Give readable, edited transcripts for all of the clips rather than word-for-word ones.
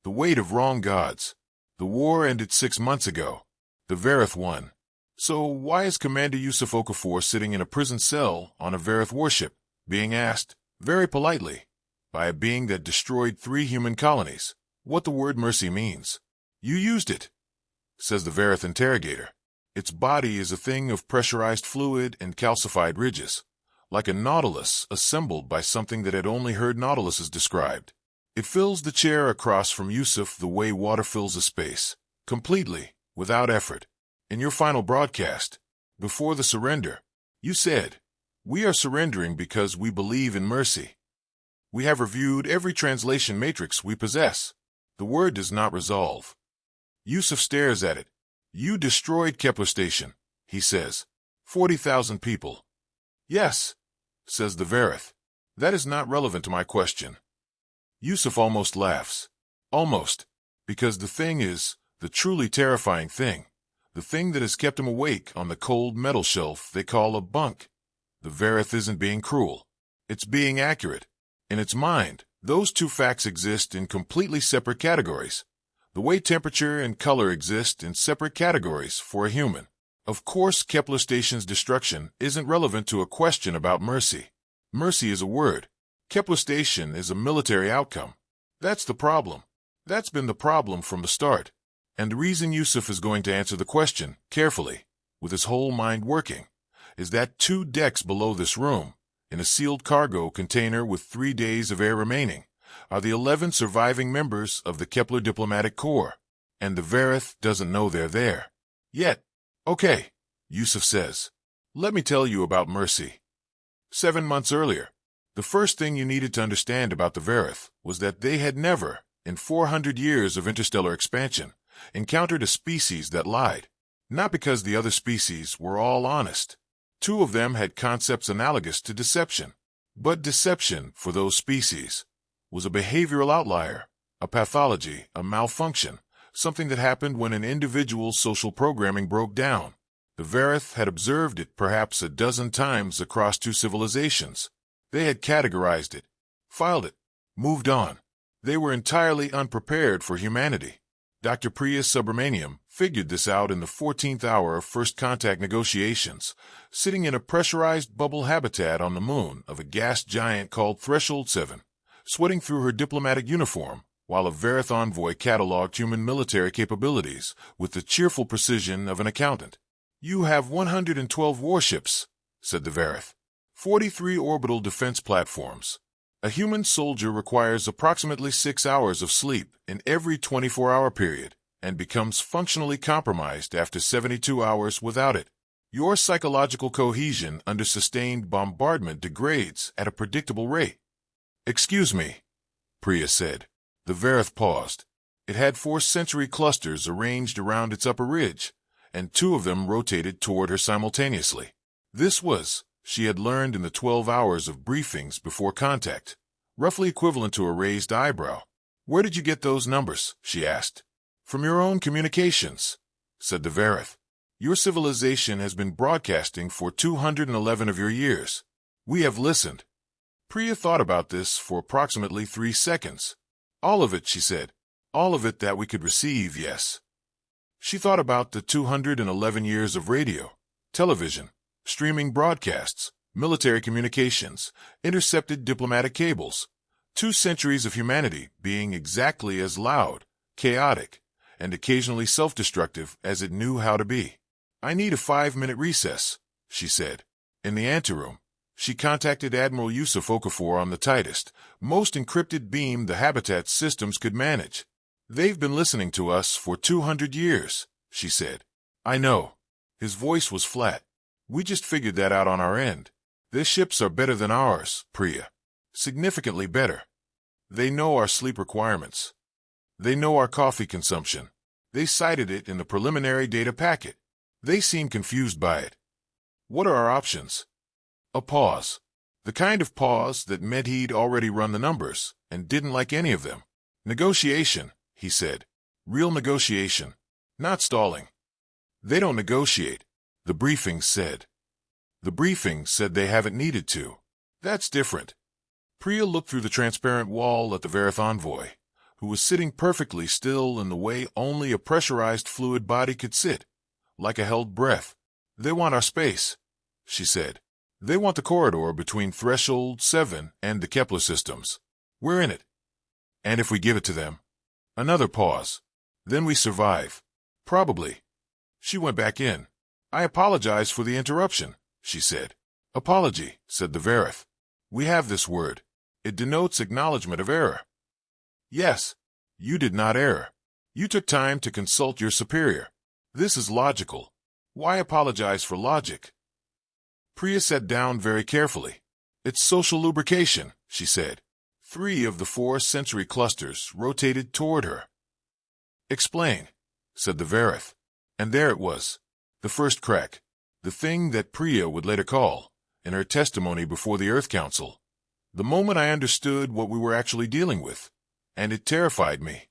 The weight of wrong gods. The war ended 6 months ago. The Varreth won. So why is Commander Yusuf Okafor sitting in a prison cell on a Varreth warship, being asked, very politely, by a being that destroyed 3 human colonies, what the word mercy means? You used it, says the Varreth interrogator. Its body is a thing of pressurized fluid and calcified ridges, like a nautilus assembled by something that had only heard nautiluses described. It fills the chair across from Yusuf the way water fills a space, completely, without effort. In your final broadcast, before the surrender, you said, "We are surrendering because we believe in mercy. We have reviewed every translation matrix we possess. The word does not resolve." Yusuf stares at it. "You destroyed Kepler Station," he says. 40,000 people. "Yes," says the Varreth. "That is not relevant to my question." Yusuf almost laughs. Almost. Because the thing is, the truly terrifying thing, the thing that has kept him awake on the cold metal shelf they call a bunk. The Varreth isn't being cruel. It's being accurate. In its mind, those 2 facts exist in completely separate categories. The way temperature and color exist in separate categories for a human. Of course, Kepler Station's destruction isn't relevant to a question about mercy. Mercy is a word. Kepler Station is a military outcome. That's the problem. That's been the problem from the start. And the reason Yusuf is going to answer the question, carefully, with his whole mind working, is that 2 decks below this room, in a sealed cargo container with 3 days of air remaining, are the 11 surviving members of the Kepler Diplomatic Corps. And the Varreth doesn't know they're there. Yet. Okay, Yusuf says. Let me tell you about mercy. 7 months earlier, the first thing you needed to understand about the Varreth was that they had never, in 400 years of interstellar expansion, encountered a species that lied. Not because the other species were all honest. 2 of them had concepts analogous to deception. But deception, for those species, was a behavioral outlier, a pathology, a malfunction, something that happened when an individual's social programming broke down. The Varreth had observed it perhaps a dozen times across 2 civilizations. They had categorized it, filed it, moved on. They were entirely unprepared for humanity. Dr. Priya Subramaniam figured this out in the 14th hour of first contact negotiations, sitting in a pressurized bubble habitat on the moon of a gas giant called Threshold 7, sweating through her diplomatic uniform, while a Varreth envoy cataloged human military capabilities with the cheerful precision of an accountant. "You have 112 warships," said the Varreth. 43 orbital defense platforms. A human soldier requires approximately 6 hours of sleep in every 24-hour period and becomes functionally compromised after 72 hours without it. Your psychological cohesion under sustained bombardment degrades at a predictable rate. "Excuse me," Priya said. The Varreth paused. It had 4 sensory clusters arranged around its upper ridge, and 2 of them rotated toward her simultaneously. This was, she had learned in the 12 hours of briefings before contact, roughly equivalent to a raised eyebrow. "Where did you get those numbers?" she asked. "From your own communications," said the Varreth. "Your civilization has been broadcasting for 211 of your years. We have listened." Priya thought about this for approximately 3 seconds. "All of it," she said. "All of it that we could receive, yes." She thought about the 211 years of radio, television, streaming broadcasts, military communications, intercepted diplomatic cables, 2 centuries of humanity being exactly as loud, chaotic, and occasionally self-destructive as it knew how to be. "I need a 5-minute recess," she said. In the anteroom, she contacted Admiral Yusuf Okafor on the tightest, most encrypted beam the Habitat systems could manage. "They've been listening to us for 200 years, she said. "I know." His voice was flat. "We just figured that out on our end. Their ships are better than ours, Priya. Significantly better. They know our sleep requirements. They know our coffee consumption. They cited it in the preliminary data packet. They seem confused by it. What are our options?" A pause. The kind of pause that meant he'd already run the numbers and didn't like any of them. "Negotiation," he said. "Real negotiation. Not stalling." "They don't negotiate," the briefing said. The briefing said they haven't needed to. That's different. Priya looked through the transparent wall at the Varreth envoy, who was sitting perfectly still in the way only a pressurized fluid body could sit, like a held breath. "They want our space," she said. "They want the corridor between Threshold 7 and the Kepler systems. We're in it. And if we give it to them..." Another pause. "Then we survive." "Probably." She went back in. "I apologize for the interruption," she said. "Apology," said the Varreth. "We have this word. It denotes acknowledgement of error." "Yes, you did not err. You took time to consult your superior. This is logical. Why apologize for logic?" Priya sat down very carefully. "It's social lubrication," she said. 3 of the 4 sensory clusters rotated toward her. "Explain," said the Varreth. And there it was. The first crack. The thing that Priya would later call, in her testimony before the Earth Council, the moment I understood what we were actually dealing with. And it terrified me.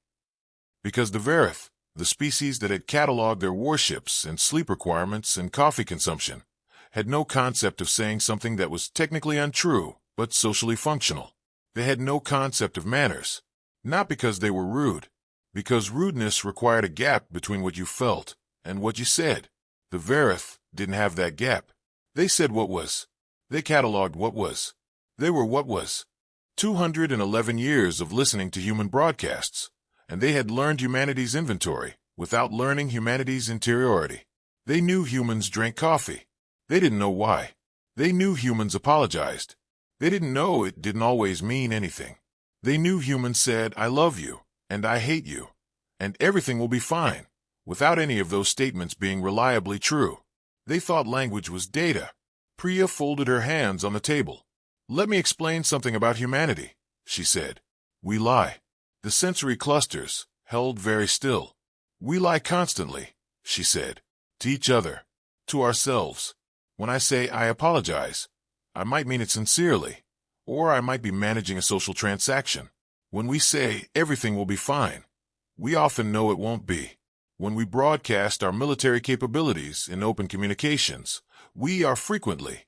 Because the Varreth, the species that had cataloged their warships and sleep requirements and coffee consumption, had no concept of saying something that was technically untrue, but socially functional. They had no concept of manners. Not because they were rude, because rudeness required a gap between what you felt and what you said. The Varreth didn't have that gap. They said what was. They cataloged what was. They were what was. 211 years of listening to human broadcasts, and they had learned humanity's inventory without learning humanity's interiority. They knew humans drank coffee. They didn't know why. They knew humans apologized. They didn't know it didn't always mean anything. They knew humans said, "I love you," and "I hate you," and "everything will be fine," without any of those statements being reliably true. They thought language was data. Priya folded her hands on the table. "Let me explain something about humanity," she said. "We lie." The sensory clusters held very still. "We lie constantly," she said. "To each other. To ourselves. When I say I apologize, I might mean it sincerely, or I might be managing a social transaction. When we say everything will be fine, we often know it won't be. When we broadcast our military capabilities in open communications, we are frequently..."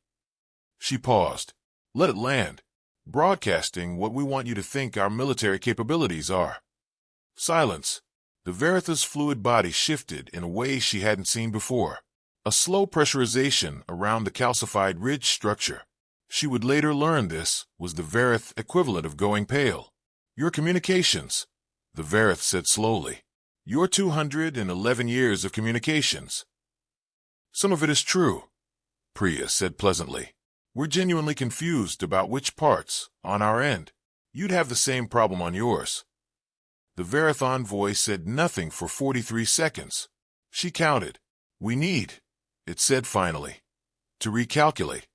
She paused. "Let it land. Broadcasting what we want you to think our military capabilities are." Silence. The Varreth's fluid body shifted in a way she hadn't seen before. A slow pressurization around the calcified ridge structure. She would later learn this was the Varreth equivalent of going pale. "Your communications," the Varreth said slowly. "Your 211 years of communications." "Some of it is true," Priya said pleasantly. "We're genuinely confused about which parts, on our end. You'd have the same problem on yours." The Varreth envoy said nothing for 43 seconds. She counted. "We need," it said finally, "to recalculate."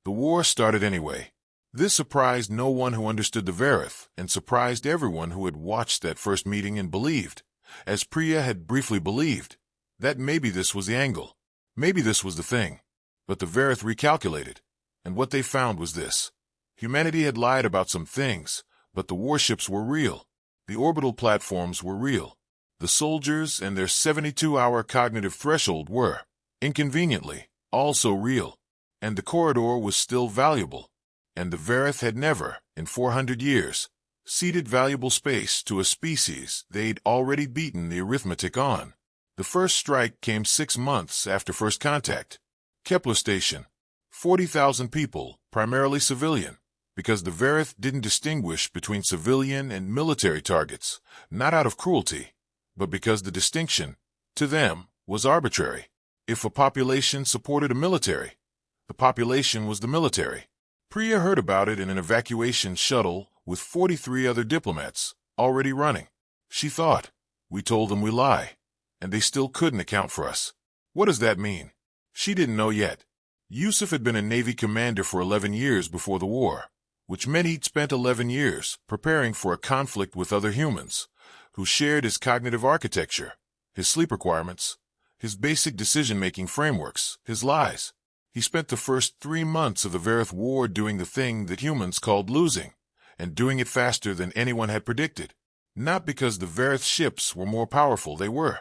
The war started anyway. This surprised no one who understood the Varreth, and surprised everyone who had watched that first meeting and believed, as Priya had briefly believed, that maybe this was the angle. Maybe this was the thing. But the Varreth recalculated, and what they found was this. Humanity had lied about some things, but the warships were real. The orbital platforms were real. The soldiers and their 72-hour cognitive threshold were, inconveniently, also real. And the corridor was still valuable. And the Varreth had never, in 400 years, ceded valuable space to a species they'd already beaten the arithmetic on. The first strike came 6 months after first contact. Kepler Station. 40,000 people, primarily civilian, because the Varreth didn't distinguish between civilian and military targets, not out of cruelty, but because the distinction, to them, was arbitrary. If a population supported a military, the population was the military. Priya heard about it in an evacuation shuttle with 43 other diplomats, already running. She thought, "We told them we lie, and they still couldn't account for us. What does that mean?" She didn't know yet. Yusuf had been a Navy commander for 11 years before the war, which meant he'd spent 11 years preparing for a conflict with other humans, who shared his cognitive architecture, his sleep requirements, his basic decision-making frameworks, his lies. He spent the first 3 months of the Varreth War doing the thing that humans called losing, and doing it faster than anyone had predicted. Not because the Varreth ships were more powerful, they were.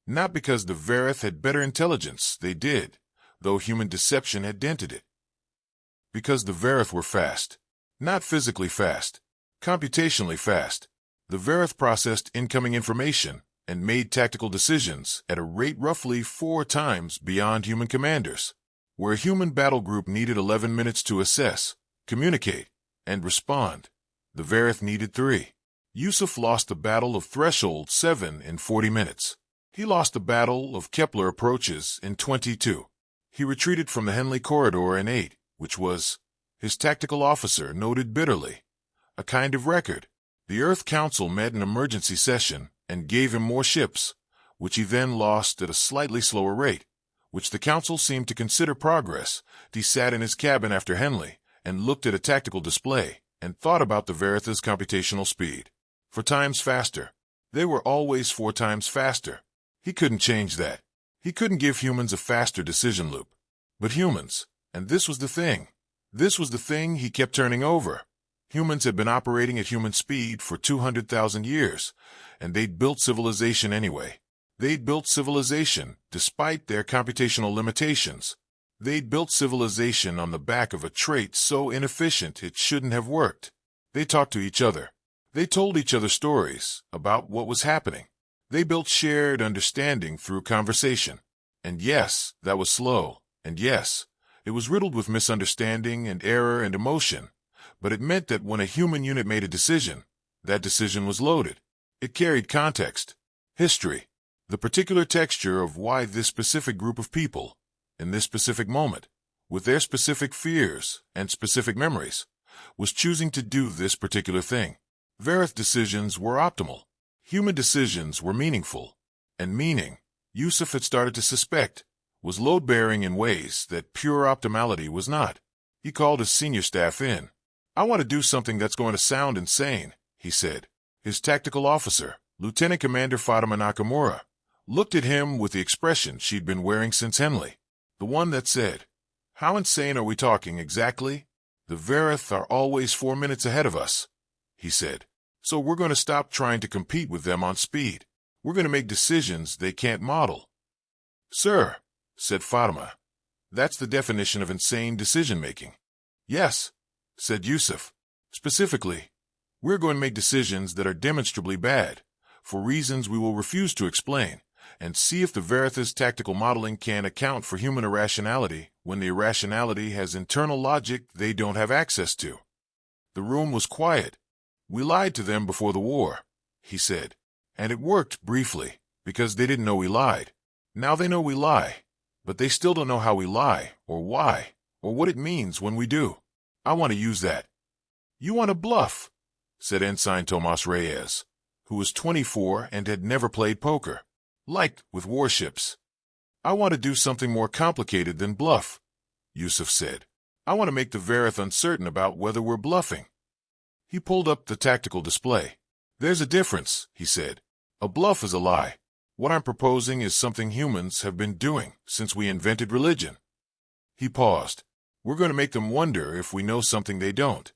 Not because the Varreth had better intelligence, they did, though human deception had dented it. Because the Varreth were fast. Not physically fast. Computationally fast. The Varreth processed incoming information and made tactical decisions at a rate roughly 4 times beyond human commanders. Where a human battle group needed 11 minutes to assess, communicate, and respond, the Varreth needed 3. Yusuf lost the Battle of Threshold 7 in 40 minutes. He lost the Battle of Kepler Approaches in 22. He retreated from the Henley Corridor in 8, which was, his tactical officer noted bitterly, a kind of record. The Earth Council met an emergency session and gave him more ships, which he then lost at a slightly slower rate, which the Council seemed to consider progress. He sat in his cabin after Henley and looked at a tactical display and thought about the Varreth's computational speed. 4 times faster. They were always 4 times faster. He couldn't change that. He couldn't give humans a faster decision loop. But humans, and this was the thing. This was the thing he kept turning over. Humans had been operating at human speed for 200,000 years, and they'd built civilization anyway. They'd built civilization despite their computational limitations. They'd built civilization on the back of a trait so inefficient it shouldn't have worked. They talked to each other. They told each other stories about what was happening. They built shared understanding through conversation. And yes, that was slow. And yes, it was riddled with misunderstanding and error and emotion. But it meant that when a human unit made a decision, that decision was loaded. It carried context, history, the particular texture of why this specific group of people, in this specific moment, with their specific fears and specific memories, was choosing to do this particular thing. Varreth decisions were optimal. Human decisions were meaningful. And meaning, Yusuf had started to suspect, was load-bearing in ways that pure optimality was not. He called his senior staff in. "I want to do something that's going to sound insane," he said. His tactical officer, Lieutenant Commander Fatima Nakamura, looked at him with the expression she'd been wearing since Henley. The one that said, "How insane are we talking exactly?" "The Varreth are always 4 minutes ahead of us," he said. "So we're going to stop trying to compete with them on speed. We're going to make decisions they can't model." "Sir," said Fatima, "that's the definition of insane decision-making." "Yes," said Yusuf. "Specifically, we're going to make decisions that are demonstrably bad, for reasons we will refuse to explain, and see if the Varreth's tactical modeling can account for human irrationality when the irrationality has internal logic they don't have access to." The room was quiet. "We lied to them before the war," he said, "and it worked briefly, because they didn't know we lied. Now they know we lie, but they still don't know how we lie, or why, or what it means when we do. I want to use that." "You want to bluff," said Ensign Tomas Reyes, who was 24 and had never played poker. "Like with warships." "I want to do something more complicated than bluff," Yusuf said. "I want to make the Varreth uncertain about whether we're bluffing." He pulled up the tactical display. "There's a difference," he said. "A bluff is a lie. What I'm proposing is something humans have been doing since we invented religion." He paused. "We're going to make them wonder if we know something they don't."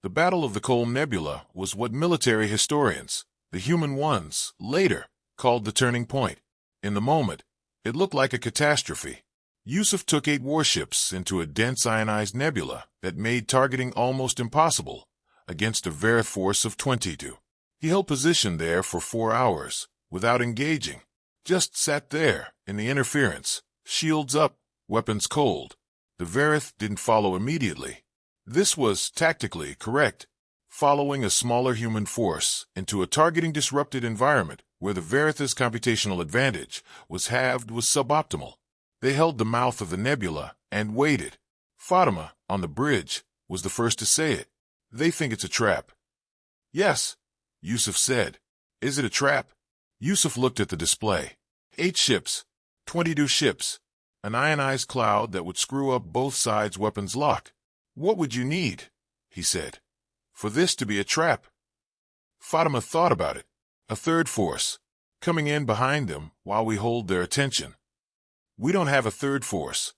The Battle of the Colm Nebula was what military historians, the human ones, later called the turning point. In the moment, it looked like a catastrophe. Yusuf took 8 warships into a dense ionized nebula that made targeting almost impossible against a Varreth force of 22. He held position there for 4 hours, without engaging. Just sat there, in the interference, shields up, weapons cold. The Varreth didn't follow immediately. This was tactically correct. Following a smaller human force into a targeting-disrupted environment where the Varreth's computational advantage was halved was suboptimal. They held the mouth of the nebula and waited. Fatima, on the bridge, was the first to say it. "They think it's a trap." "Yes," Yusuf said. "Is it a trap?" Yusuf looked at the display. 8 ships, 22 ships, an ionized cloud that would screw up both sides' weapons lock. "What would you need," he said, "for this to be a trap?" Fatima thought about it. "A third force, coming in behind them while we hold their attention." "We don't have a third force."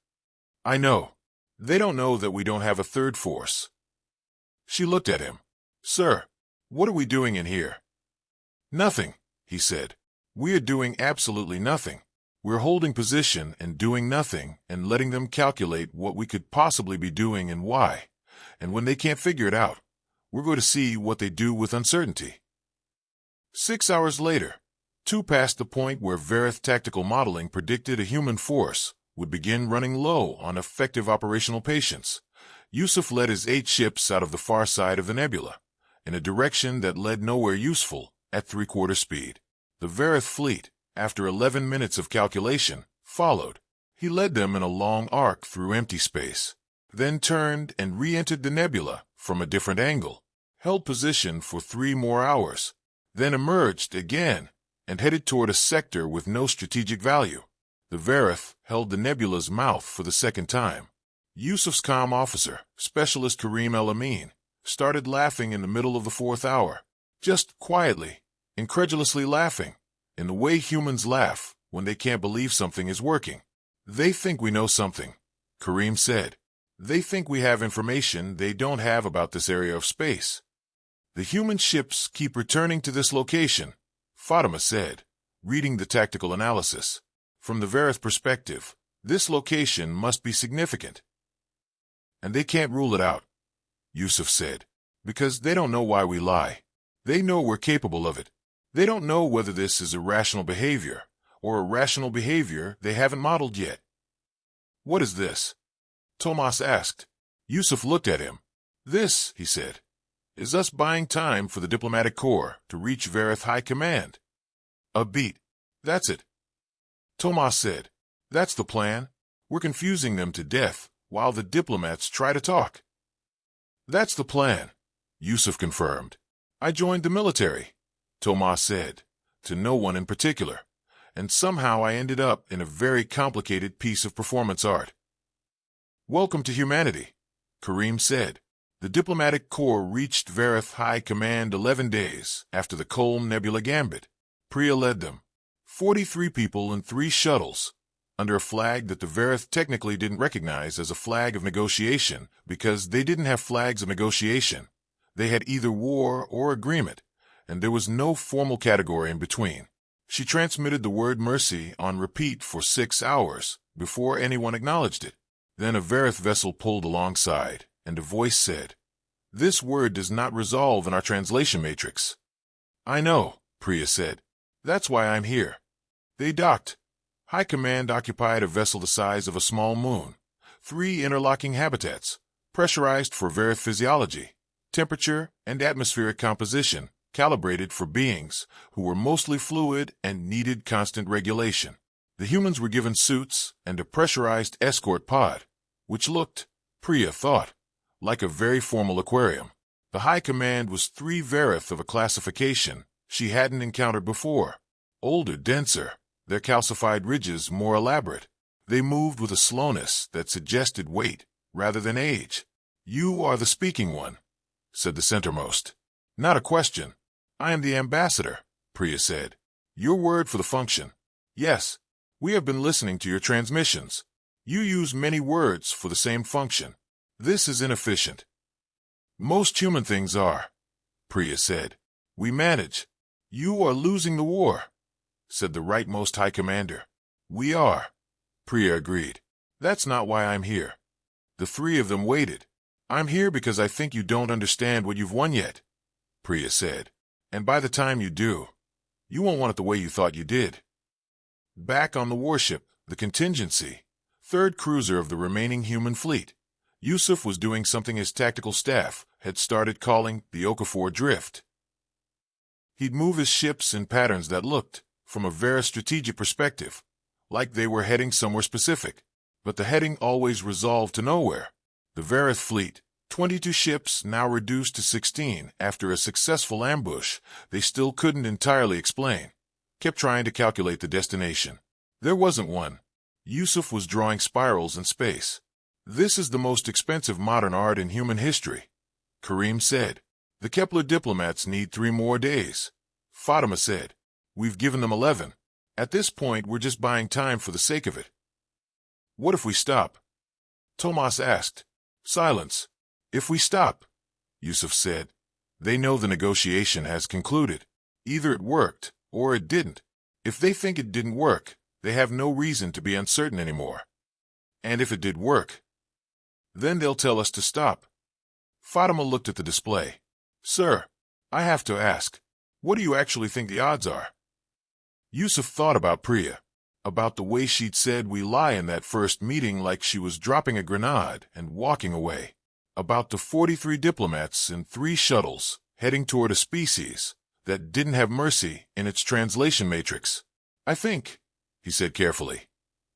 "I know. They don't know that we don't have a third force." She looked at him. "Sir, what are we doing in here?" "Nothing," he said. "We are doing absolutely nothing. We're holding position and doing nothing and letting them calculate what we could possibly be doing and why. And when they can't figure it out, we're going to see what they do with uncertainty." 6 hours later, 2 passed the point where Varreth tactical modeling predicted a human force would begin running low on effective operational patience. Yusuf led his 8 ships out of the far side of the nebula, in a direction that led nowhere useful, at 3/4 speed. The Varreth fleet, after 11 minutes of calculation, followed. He led them in a long arc through empty space, then turned and re-entered the nebula from a different angle, held position for 3 more hours, then emerged again and headed toward a sector with no strategic value. The Varreth held the nebula's mouth for the second time. Yusuf's comm officer, Specialist Karim El-Amin, started laughing in the middle of the 4th hour, just quietly, incredulously laughing, in the way humans laugh when they can't believe something is working. "They think we know something," Karim said. "They think we have information they don't have about this area of space." "The human ships keep returning to this location," Fatima said, reading the tactical analysis. "From the Varreth perspective, this location must be significant. And they can't rule it out," Yusuf said, "because they don't know why we lie. They know we're capable of it. They don't know whether this is irrational behavior, or a rational behavior they haven't modeled yet." "What is this?" Tomas asked. Yusuf looked at him. "This," he said, "is us buying time for the diplomatic corps to reach Varreth High Command." "A beat. That's it." Tomas said. "That's the plan. We're confusing them to death while the diplomats try to talk." "That's the plan," Yusuf confirmed. "I joined the military," Tomas said, "to no one in particular, and somehow I ended up in a very complicated piece of performance art." "Welcome to humanity," Karim said. The diplomatic corps reached Varreth High Command 11 days after the Colm Nebula Gambit. Priya led them. 43 people in 3 shuttles, under a flag that the Varreth technically didn't recognize as a flag of negotiation because they didn't have flags of negotiation. They had either war or agreement, and there was no formal category in between. She transmitted the word mercy on repeat for 6 hours before anyone acknowledged it. Then a Varreth vessel pulled alongside, and a voice said, "This word does not resolve in our translation matrix." "I know," Priya said. "That's why I'm here." They docked. High Command occupied a vessel the size of a small moon, 3 interlocking habitats, pressurized for Varreth physiology, temperature, and atmospheric composition, calibrated for beings who were mostly fluid and needed constant regulation. The humans were given suits and a pressurized escort pod, which looked, Priya thought, like a very formal aquarium. The High Command was 3 Varreth of a classification she hadn't encountered before. Older, denser, their calcified ridges more elaborate. They moved with a slowness that suggested weight rather than age. "You are the speaking one," said the centermost. "Not a question. I am the ambassador," Priya said. "Your word for the function." "Yes, we have been listening to your transmissions. You use many words for the same function. This is inefficient." "Most human things are," Priya said. "We manage." "You are losing the war," said the rightmost High Commander. "We are," Priya agreed. "That's not why I'm here." The 3 of them waited. "I'm here because I think you don't understand what you've won yet," Priya said. "And by the time you do, you won't want it the way you thought you did." Back on the warship, the Contingency, 3rd cruiser of the remaining human fleet, Yusuf was doing something his tactical staff had started calling the Okafor drift. He'd move his ships in patterns that looked, from a very strategic perspective, like they were heading somewhere specific, but the heading always resolved to nowhere. The Varreth fleet, 22 ships now reduced to 16 after a successful ambush they still couldn't entirely explain, kept trying to calculate the destination. There wasn't one. Yusuf was drawing spirals in space. "This is the most expensive modern art in human history," Karim said. "The Kepler diplomats need 3 more days," Fatima said. "We've given them 11. At this point, we're just buying time for the sake of it." "What if we stop?" Tomas asked. "Silence. If we stop," Yusuf said, "they know the negotiation has concluded. Either it worked, or it didn't. If they think it didn't work, they have no reason to be uncertain anymore. And if it did work, then they'll tell us to stop." Fatima looked at the display. "Sir, I have to ask, What do you actually think the odds are? Yusuf thought about Priya, about the way she'd said we lie in that first meeting like she was dropping a grenade and walking away, about the 43 diplomats in 3 shuttles heading toward a species that didn't have mercy in its translation matrix. I think, he said carefully,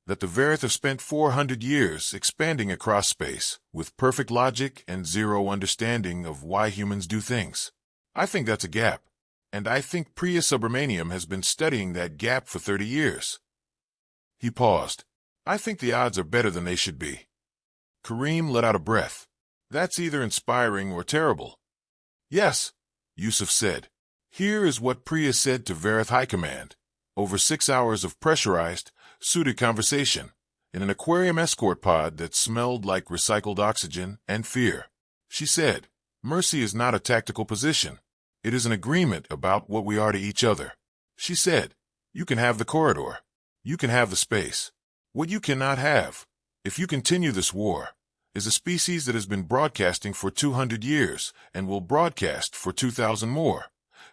that the Varreth have spent 400 years expanding across space with perfect logic and zero understanding of why humans do things. I think that's a gap, and I think Priya Subramaniam has been studying that gap for 30 years. He paused. I think the odds are better than they should be. Kareem let out a breath. That's either inspiring or terrible. Yes, Yusuf said. Here is what Priya said to Varreth High Command. Over 6 hours of pressurized, suited conversation, in an aquarium escort pod that smelled like recycled oxygen and fear. She said, mercy is not a tactical position. It is an agreement about what we are to each other. She said, you can have the corridor. You can have the space. What you cannot have, if you continue this war, is a species that has been broadcasting for 200 years and will broadcast for 2,000 more,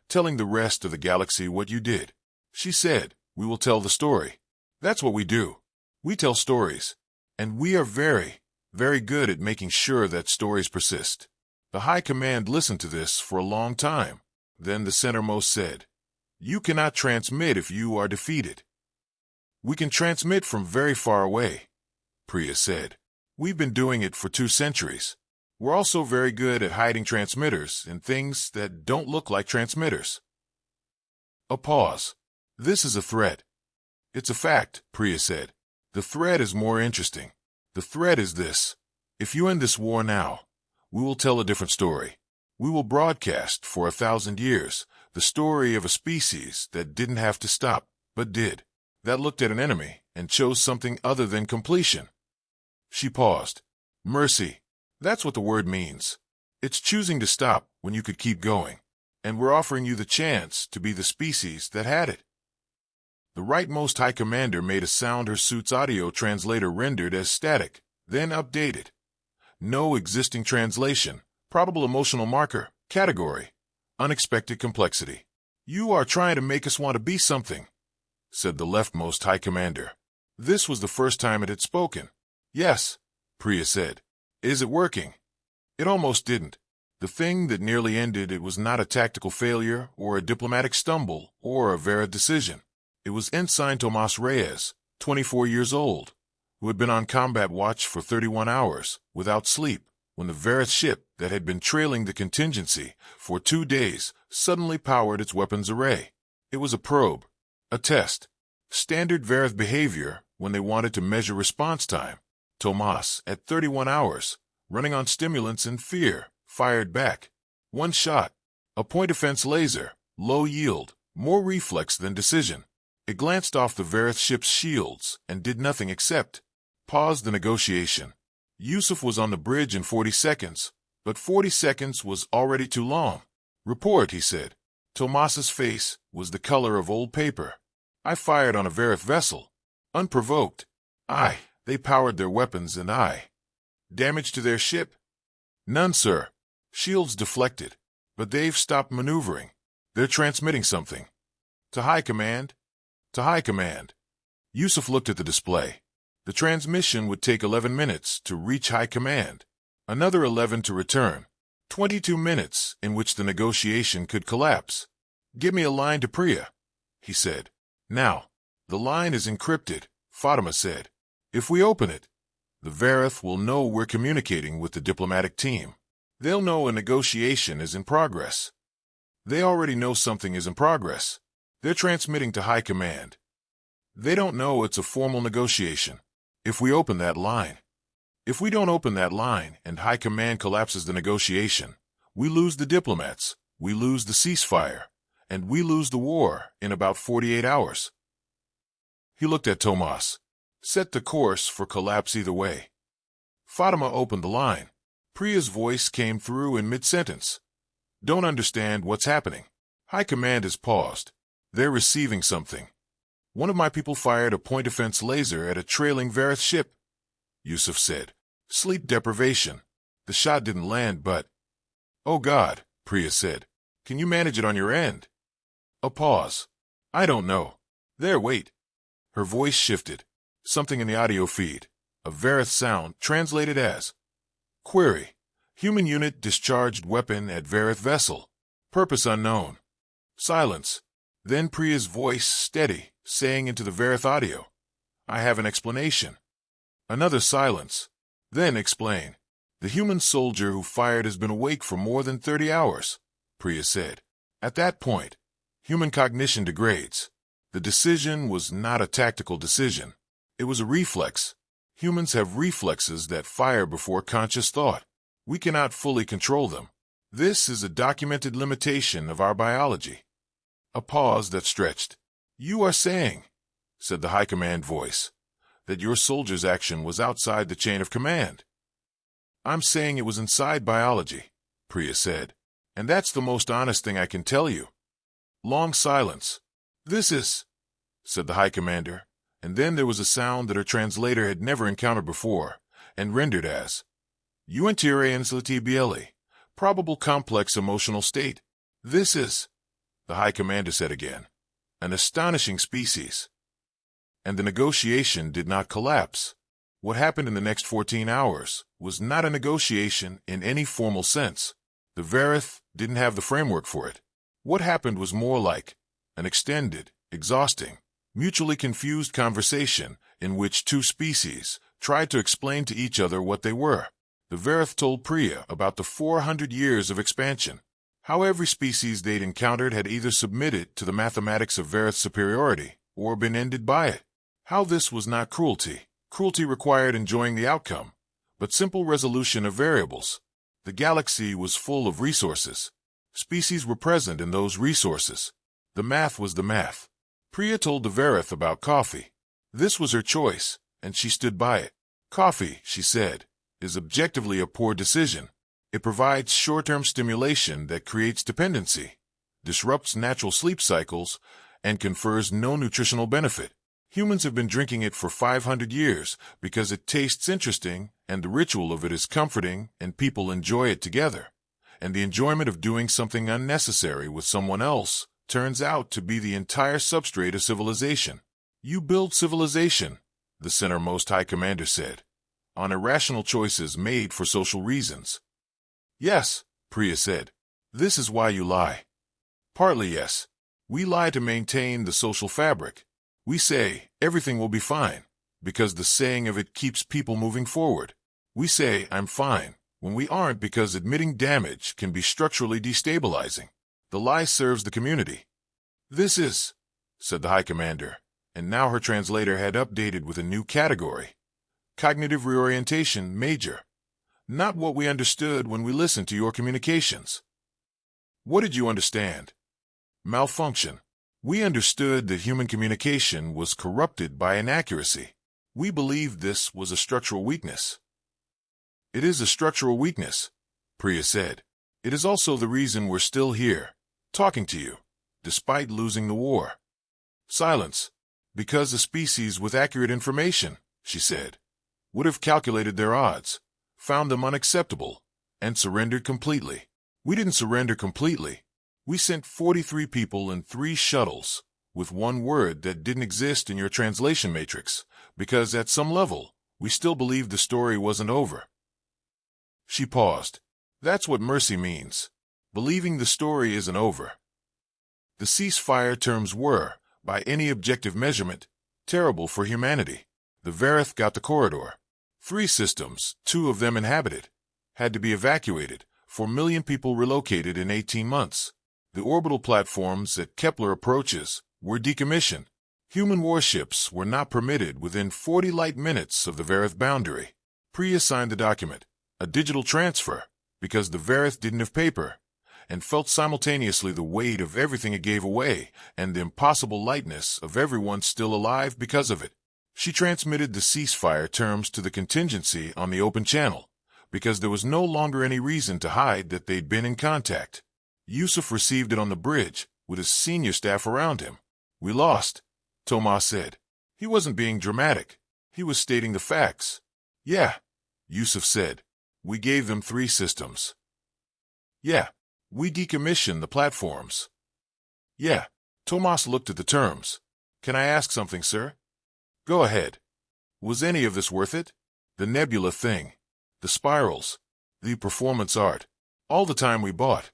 telling the rest of the galaxy what you did. She said, we will tell the story. That's what we do. We tell stories. And we are very, very good at making sure that stories persist. The High Command listened to this for a long time. Then the centermost said, you cannot transmit if you are defeated. We can transmit from very far away, Priya said. We've been doing it for 2 centuries. We're also very good at hiding transmitters in things that don't look like transmitters. A pause. This is a threat. It's a fact, Priya said. The threat is more interesting. The threat is this. If you end this war now, we will tell a different story. We will broadcast for 1,000 years the story of a species that didn't have to stop, but did. That looked at an enemy and chose something other than completion. She paused. Mercy. That's what the word means. It's choosing to stop when you could keep going. And we're offering you the chance to be the species that had it. The rightmost High Commander made a sound her suit's audio translator rendered as static, then updated. No existing translation, probable emotional marker, category, unexpected complexity. You are trying to make us want to be something, said the leftmost High Commander. This was the first time it had spoken. Yes, Priya said. Is it working? It almost didn't. The thing that nearly ended it was not a tactical failure or a diplomatic stumble or a Varreth decision. It was Ensign Tomas Reyes, 24 years old, who had been on combat watch for 31 hours without sleep when the Varreth ship that had been trailing the contingency for 2 days suddenly powered its weapons array. It was a probe, a test, standard Varreth behavior when they wanted to measure response time. Tomas, at 31 hours, running on stimulants and fear, fired back. 1 shot, a point-defense laser, low yield, more reflex than decision. It glanced off the Varreth ship's shields and did nothing except pause the negotiation. Yusuf was on the bridge in 40 seconds, but 40 seconds was already too long. Report, he said. Tomas's face was the color of old paper. I fired on a Varreth vessel. Unprovoked. They powered their weapons and damage to their ship? None, sir. Shields deflected, but they've stopped maneuvering. They're transmitting something. To High Command. To High Command. Yusuf looked at the display. The transmission would take 11 minutes to reach High Command, another 11 to return, 22 minutes in which the negotiation could collapse. Give me a line to Priya, he said. Now, the line is encrypted, Fatima said. If we open it, the Varreth will know we're communicating with the diplomatic team. They'll know a negotiation is in progress. They already know something is in progress. They're transmitting to High Command. They don't know it's a formal negotiation. If we open that line. If we don't open that line and High Command collapses the negotiation, we lose the diplomats, we lose the ceasefire, and we lose the war in about 48 hours. He looked at Tomas. Set the course for collapse either way. Fatima opened the line. Priya's voice came through in mid-sentence. Don't understand what's happening. High Command has paused. They're receiving something. One of my people fired a point-defense laser at a trailing Varreth ship, Yusuf said. Sleep deprivation. The shot didn't land, but... Oh God, Priya said. Can you manage it on your end? A pause. I don't know. There, wait. Her voice shifted. Something in the audio feed. A Varreth sound translated as query. Human unit discharged weapon at Varreth vessel. Purpose unknown. Silence. Then Priya's voice steady, saying into the Varreth audio, I have an explanation. Another silence. Then explain. The human soldier who fired has been awake for more than 30 hours, Priya said. At that point, human cognition degrades. The decision was not a tactical decision. It was a reflex. Humans have reflexes that fire before conscious thought. We cannot fully control them. This is a documented limitation of our biology. A pause that stretched. You are saying, said the high command voice, that your soldier's action was outside the chain of command. I'm saying it was inside biology, Priya said, and that's the most honest thing I can tell you. Long silence. This is, said the high commander, and then there was a sound that her translator had never encountered before, and rendered as, UNTRANSLTBLE, probable complex emotional state. This is, the high commander said again, an astonishing species. And the negotiation did not collapse. What happened in the next 14 hours was not a negotiation in any formal sense. The Varreth didn't have the framework for it. What happened was more like an extended, exhausting, mutually confused conversation in which two species tried to explain to each other what they were. The Varreth told Priya about the 400 years of expansion, how every species they'd encountered had either submitted to the mathematics of Varreth's superiority or been ended by it, how this was not cruelty. Cruelty required enjoying the outcome, but simple resolution of variables. The galaxy was full of resources. Species were present in those resources. The math was the math. Priya told the Varreth about coffee. This was her choice, and she stood by it. Coffee, she said, is objectively a poor decision. It provides short-term stimulation that creates dependency, disrupts natural sleep cycles, and confers no nutritional benefit. Humans have been drinking it for 500 years because it tastes interesting and the ritual of it is comforting and people enjoy it together. And the enjoyment of doing something unnecessary with someone else turns out to be the entire substrate of civilization. You build civilization, the center-most high commander said, on irrational choices made for social reasons. Yes, Priya said. This is why you lie. Partly yes. We lie to maintain the social fabric. We say, everything will be fine, because the saying of it keeps people moving forward. We say, I'm fine, when we aren't because admitting damage can be structurally destabilizing. The lie serves the community. This is, said the high commander, and now her translator had updated with a new category. Cognitive reorientation, major. Not what we understood when we listened to your communications. What did you understand? Malfunction. We understood that human communication was corrupted by inaccuracy. We believed this was a structural weakness. It is a structural weakness, Priya said. It is also the reason we're still here, talking to you, despite losing the war. Silence. Because a species with accurate information, she said, would have calculated their odds, found them unacceptable, and surrendered completely. We didn't surrender completely. We sent 43 people in 3 shuttles, with one word that didn't exist in your translation matrix, because at some level, we still believed the story wasn't over. She paused. That's what mercy means. Believing the story isn't over. The ceasefire terms were, by any objective measurement, terrible for humanity. The Varreth got the corridor. 3 systems, 2 of them inhabited, had to be evacuated, 4 million people relocated in 18 months. The orbital platforms at Kepler approaches were decommissioned. Human warships were not permitted within 40 light minutes of the Varreth boundary. Priya signed the document, a digital transfer, because the Varreth didn't have paper, and felt simultaneously the weight of everything it gave away and the impossible lightness of everyone still alive because of it. She transmitted the ceasefire terms to the contingency on the open channel, because there was no longer any reason to hide that they'd been in contact. Yusuf received it on the bridge, with his senior staff around him. We lost, Tomas said. He wasn't being dramatic. He was stating the facts. Yeah, Yusuf said. We gave them 3 systems. Yeah, we decommissioned the platforms. Yeah, Tomas looked at the terms. Can I ask something, sir? Go ahead. Was any of this worth it? The nebula thing, the spirals, the performance art, all the time we bought.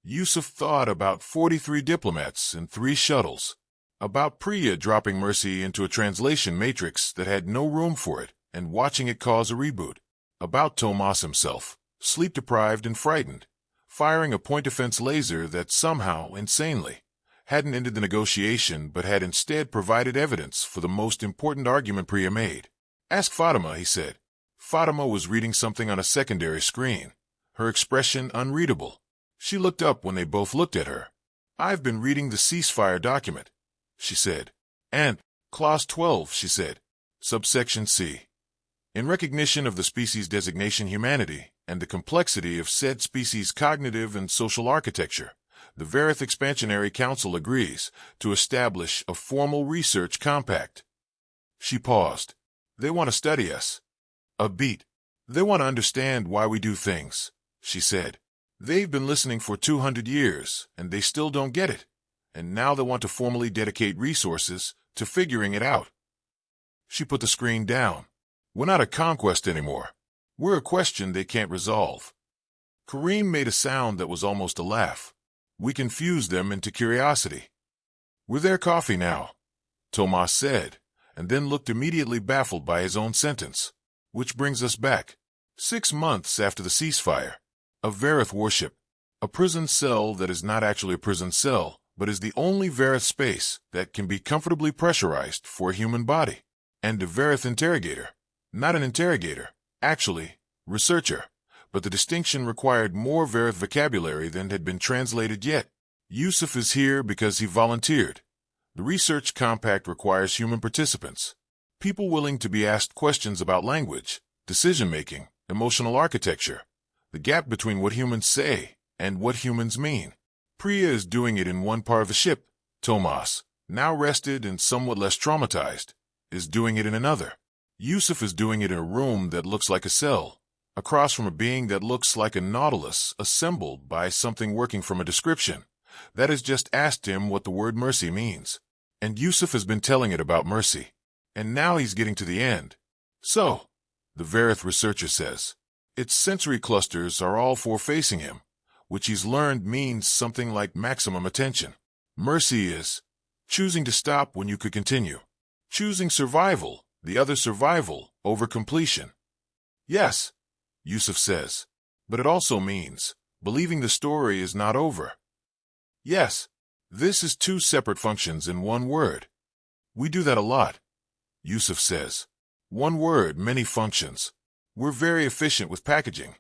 Yusuf thought about 43 diplomats and 3 shuttles, about Priya dropping Mercy into a translation matrix that had no room for it and watching it cause a reboot, about Tomas himself, sleep-deprived and frightened, firing a point-defense laser that somehow, insanely, hadn't ended the negotiation but had instead provided evidence for the most important argument Priya made. Ask Fatima, he said. Fatima was reading something on a secondary screen, her expression unreadable. She looked up when they both looked at her. I've been reading the ceasefire document, she said. And, Clause 12, she said, subsection C. In recognition of the species designation humanity and the complexity of said species' cognitive and social architecture, the Varreth Expansionary Council agrees to establish a formal research compact. She paused. They want to study us. A beat. They want to understand why we do things, she said. They've been listening for 200 years, and they still don't get it. And now they want to formally dedicate resources to figuring it out. She put the screen down. We're not a conquest anymore. We're a question they can't resolve. Kareem made a sound that was almost a laugh. We confused them into curiosity. We're their coffee now, Tomas said, and then looked immediately baffled by his own sentence. Which brings us back. 6 months after the ceasefire. A Varreth warship. A prison cell that is not actually a prison cell, but is the only Varreth space that can be comfortably pressurized for a human body. And a Varreth interrogator. Not an interrogator, actually, researcher. But the distinction required more Varreth vocabulary than had been translated yet. Yusuf is here because he volunteered. The research compact requires human participants. People willing to be asked questions about language, decision-making, emotional architecture, the gap between what humans say and what humans mean. Priya is doing it in one part of the ship. Tomas, now rested and somewhat less traumatized, is doing it in another. Yusuf is doing it in a room that looks like a cell, across from a being that looks like a nautilus assembled by something working from a description that has just asked him what the word mercy means. And Yusuf has been telling it about mercy. And now he's getting to the end. So, the Varreth researcher says, its sensory clusters are all for facing him, which he's learned means something like maximum attention. Mercy is choosing to stop when you could continue. Choosing survival, the other survival, over completion. Yes, Yusuf says, but it also means believing the story is not over. Yes, this is 2 separate functions in one word. We do that a lot, Yusuf says. One word, many functions. We're very efficient with packaging.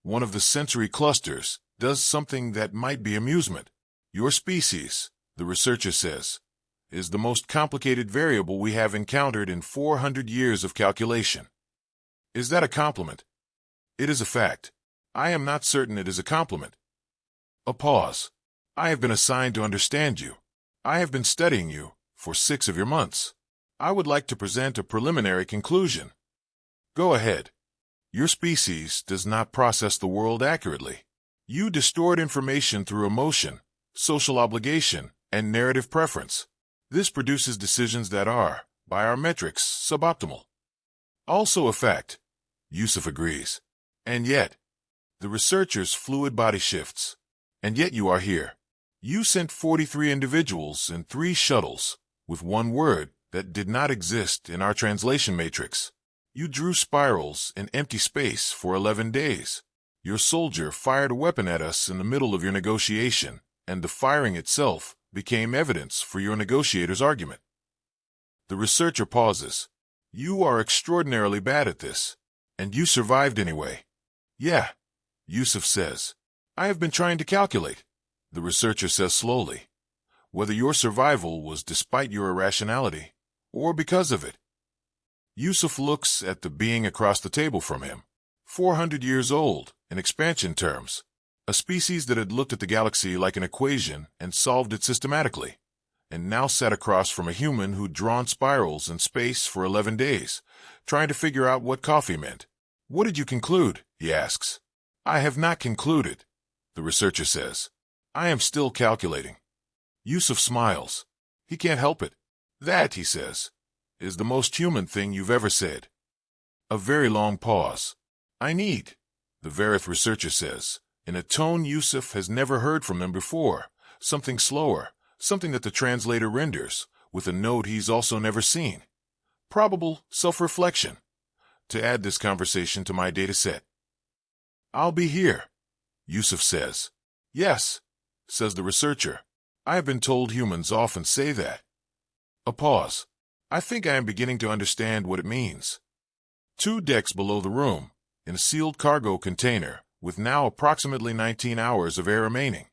One of the sensory clusters does something that might be amusement. Your species, the researcher says, is the most complicated variable we have encountered in 400 years of calculation. Is that a compliment? It is a fact. I am not certain it is a compliment. A pause. I have been assigned to understand you. I have been studying you for 6 of your months. I would like to present a preliminary conclusion. Go ahead. Your species does not process the world accurately. You distort information through emotion, social obligation, and narrative preference. This produces decisions that are, by our metrics, suboptimal. Also a fact, Yusuf agrees. And yet, the researcher's fluid body shifts. And yet you are here. You sent 43 individuals and 3 shuttles, with one word that did not exist in our translation matrix. You drew spirals in empty space for 11 days. Your soldier fired a weapon at us in the middle of your negotiation, and the firing itself became evidence for your negotiator's argument. The researcher pauses. You are extraordinarily bad at this, and you survived anyway. Yeah, Yusuf says. I have been trying to calculate, the researcher says slowly, whether your survival was despite your irrationality, or because of it. Yusuf looks at the being across the table from him. 400 years old, in expansion terms. A species that had looked at the galaxy like an equation and solved it systematically, and now sat across from a human who'd drawn spirals in space for 11 days, trying to figure out what coffee meant. What did you conclude? He asks. I have not concluded, the researcher says. I am still calculating. Yusuf smiles. He can't help it. That, he says, is the most human thing you've ever said. A very long pause. I need, the Varreth researcher says, in a tone Yusuf has never heard from them before, something slower, something that the translator renders, with a note he's also never seen. Probable self-reflection. To add this conversation to my data set. I'll be here, Yusuf says. Yes, says the researcher. I have been told humans often say that. A pause. I think I am beginning to understand what it means. 2 decks below the room, in a sealed cargo container, with now approximately 19 hours of air remaining,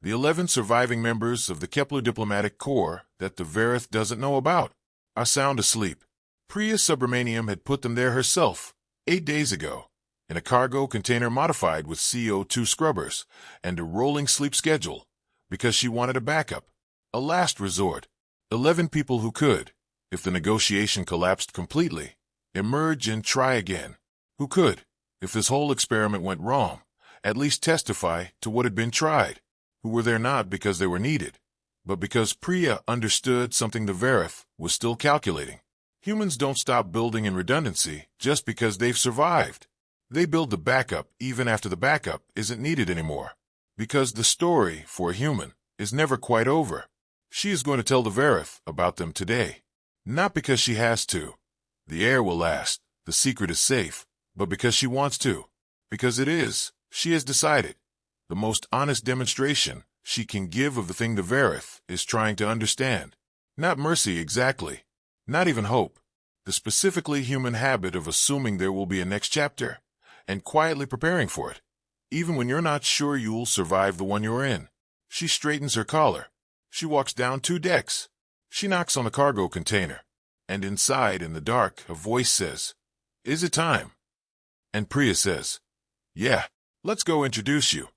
the 11 surviving members of the Kepler diplomatic corps that the Varreth doesn't know about are sound asleep. Priya Subramaniam had put them there herself, 8 days ago, in a cargo container modified with CO2 scrubbers and a rolling sleep schedule, because she wanted a backup, a last resort. 11 people who could, if the negotiation collapsed completely, emerge and try again. Who could, if this whole experiment went wrong, at least testify to what had been tried. Who were there not because they were needed, but because Priya understood something the Varreth was still calculating. Humans don't stop building in redundancy just because they've survived. They build the backup even after the backup isn't needed anymore. Because the story, for a human, is never quite over. She is going to tell the Varreth about them today. Not because she has to. The air will last, the secret is safe, but because she wants to. Because it is, she has decided, the most honest demonstration she can give of the thing the Varreth is trying to understand. Not mercy exactly. Not even hope. The specifically human habit of assuming there will be a next chapter, and quietly preparing for it, even when you're not sure you'll survive the one you're in. She straightens her collar. She walks down 2 decks. She knocks on the cargo container, and inside, in the dark, a voice says, "Is it time?" And Priya says, "Yeah, let's go introduce you."